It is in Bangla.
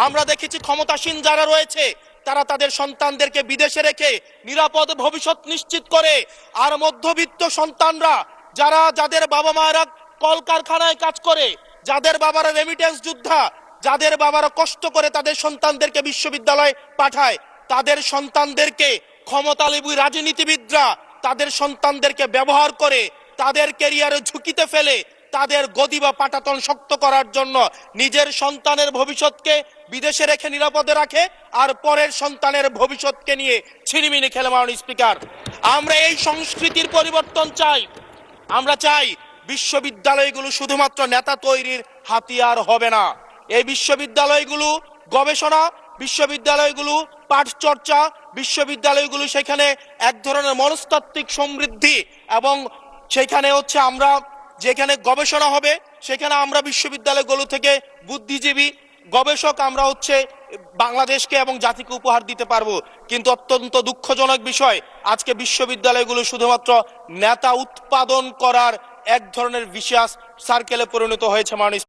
আমরা দেখেছি ক্ষমতাসীন যারা রয়েছে তারা তাদের সন্তানদেরকে বিদেশে রেখে নিরাপদ ভবিষ্যৎ নিশ্চিত করে, আর মধ্যবিত্ত সন্তানরা যাদের বাবা মায়েরা কলকারখানায় কাজ করে, যাদের বাবারা রেমিটেন্স যোদ্ধা, যাদের বাবারা কষ্ট করে তাদের সন্তানদেরকে বিশ্ববিদ্যালয়ে পাঠায়, তাদের সন্তানদেরকে ক্ষমতালোভী রাজনীতিবিদরা তাদের সন্তানদেরকে ব্যবহার করে তাদের ক্যারিয়ারে ঝুঁকিতে ফেলে তাদের গদি বা পাটাতন শক্ত করার জন্য নিজের সন্তানের ভবিষ্যৎকে বিদেশে রেখে নিরাপদে রাখে, আর পরের সন্তানের ভবিষ্যৎকে নিয়ে ছিনিমিনি খেলে। মাননীয় স্পিকার, আমরা এই সংস্কৃতির পরিবর্তন চাই। আমরা চাই বিশ্ববিদ্যালয়গুলো শুধুমাত্র নেতা তৈরির হাতিয়ার হবে না। এই বিশ্ববিদ্যালয়গুলো গবেষণা, বিশ্ববিদ্যালয়গুলো পাঠ চর্চা, বিশ্ববিদ্যালয়গুলো সেখানে এক ধরনের মনস্তাত্ত্বিক সমৃদ্ধি, এবং সেখানে আমরা যেখানে গবেষণা হবে সেখানে আমরা বিশ্ববিদ্যালয়গুলো থেকে বুদ্ধিজীবী গবেষক আমরা বাংলাদেশকে এবং জাতিকে উপহার দিতে পারবো। কিন্তু অত্যন্ত দুঃখজনক বিষয়, আজকে বিশ্ববিদ্যালয়গুলো শুধুমাত্র নেতা উৎপাদন করার এক ধরনের বিশেষ সার্কেলে পরিণত হয়েছে। মাননীয়